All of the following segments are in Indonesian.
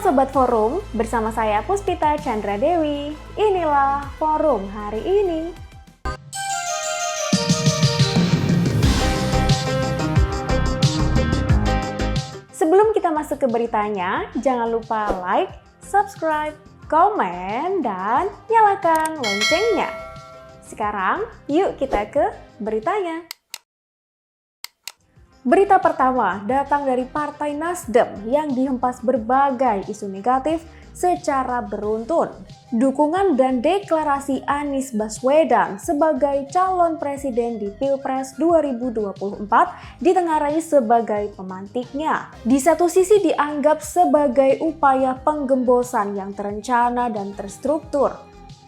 Sobat Forum, bersama saya Puspita Chandra Dewi. Inilah Forum hari ini. Sebelum kita masuk ke beritanya, jangan lupa like, subscribe, komen, dan nyalakan loncengnya. Sekarang, yuk kita ke beritanya. Berita pertama datang dari Partai Nasdem yang dihempas berbagai isu negatif secara beruntun. Dukungan dan deklarasi Anies Baswedan sebagai calon presiden di Pilpres 2024 ditengarai sebagai pemantiknya. Di satu sisi dianggap sebagai upaya penggembosan yang terencana dan terstruktur.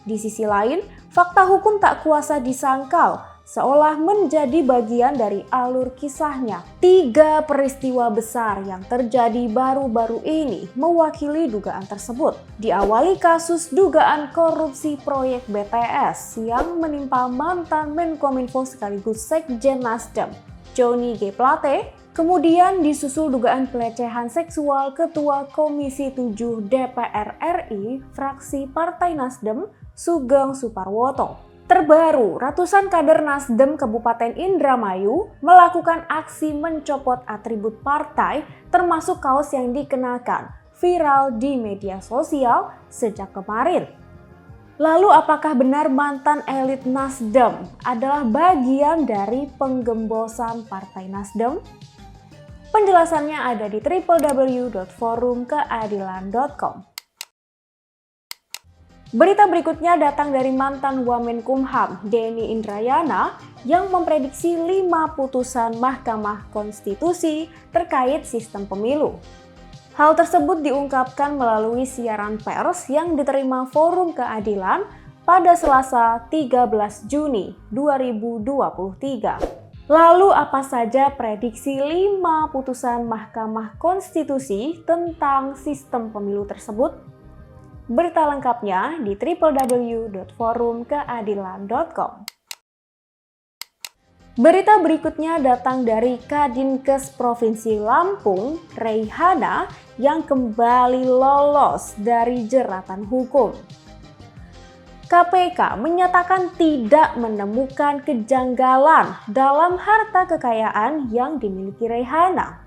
Di sisi lain, fakta hukum tak kuasa disangkal, seolah menjadi bagian dari alur kisahnya. 3 peristiwa besar yang terjadi baru-baru ini mewakili dugaan tersebut. Diawali kasus dugaan korupsi proyek BTS yang menimpa mantan Menkominfo sekaligus Sekjen Nasdem, Johnny G. Plate. Kemudian disusul dugaan pelecehan seksual Ketua Komisi 7 DPR RI fraksi Partai Nasdem, Sugeng Suparwoto. Terbaru, ratusan kader Nasdem Kabupaten Indramayu melakukan aksi mencopot atribut partai termasuk kaos yang dikenakan, viral di media sosial sejak kemarin. Lalu apakah benar mantan elit Nasdem adalah bagian dari penggembosan Partai Nasdem? Penjelasannya ada di www.forumkeadilan.com. Berita berikutnya datang dari mantan Wamenkumham, Denny Indrayana, yang memprediksi 5 putusan Mahkamah Konstitusi terkait sistem pemilu. Hal tersebut diungkapkan melalui siaran pers yang diterima Forum Keadilan pada Selasa 13 Juni 2023. Lalu apa saja prediksi 5 putusan Mahkamah Konstitusi tentang sistem pemilu tersebut? Berita lengkapnya di www.forumkeadilan.com. Berita berikutnya datang dari Kadinkes Provinsi Lampung, Reihana, yang kembali lolos dari jeratan hukum. KPK menyatakan tidak menemukan kejanggalan dalam harta kekayaan yang dimiliki Reihana.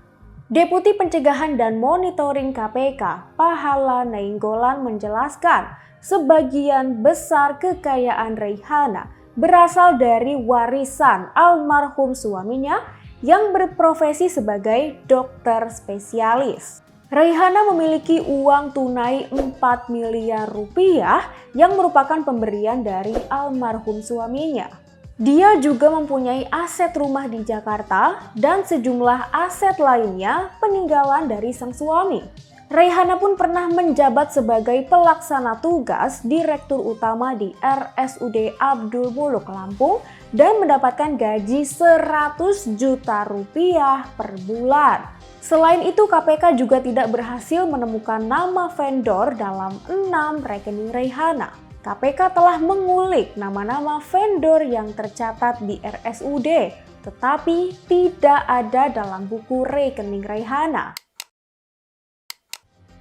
Deputi Pencegahan dan Monitoring KPK, Pahala Nainggolan menjelaskan sebagian besar kekayaan Reihana berasal dari warisan almarhum suaminya yang berprofesi sebagai dokter spesialis. Reihana memiliki uang tunai 4 miliar rupiah yang merupakan pemberian dari almarhum suaminya. Dia juga mempunyai aset rumah di Jakarta dan sejumlah aset lainnya peninggalan dari sang suami. Reihana pun pernah menjabat sebagai pelaksana tugas Direktur Utama di RSUD Abdul Muluk Lampung dan mendapatkan gaji 100 juta rupiah per bulan. Selain itu, KPK juga tidak berhasil menemukan nama vendor dalam 6 rekening Reihana. KPK telah mengulik nama-nama vendor yang tercatat di RSUD, tetapi tidak ada dalam buku rekening Reihana.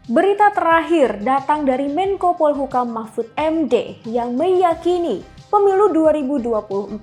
Berita terakhir datang dari Menko Polhukam Mahfud MD yang meyakini pemilu 2024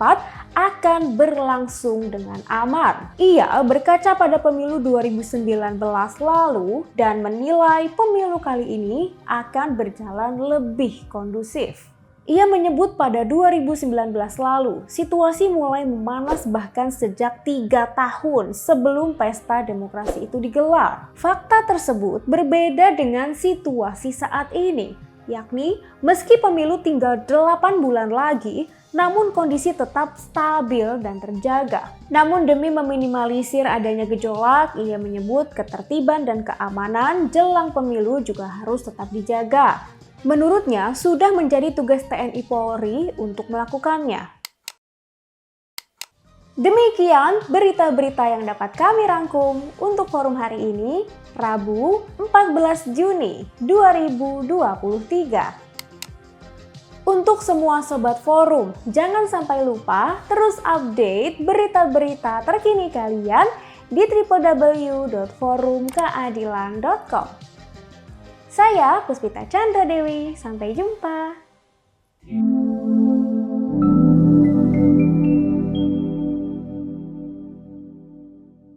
akan berlangsung dengan aman. Ia berkaca pada pemilu 2019 lalu dan menilai pemilu kali ini akan berjalan lebih kondusif. Ia menyebut pada 2019 lalu, situasi mulai memanas bahkan sejak 3 tahun sebelum pesta demokrasi itu digelar. Fakta tersebut berbeda dengan situasi saat ini, yakni meski pemilu tinggal 8 bulan lagi, namun kondisi tetap stabil dan terjaga. Namun demi meminimalisir adanya gejolak, ia menyebut ketertiban dan keamanan jelang pemilu juga harus tetap dijaga. Menurutnya, sudah menjadi tugas TNI Polri untuk melakukannya. Demikian berita-berita yang dapat kami rangkum untuk forum hari ini, Rabu 14 Juni 2023. Untuk semua Sobat Forum, jangan sampai lupa terus update berita-berita terkini kalian di www.forumkeadilan.com. Saya Puspita Chandra Dewi, sampai jumpa.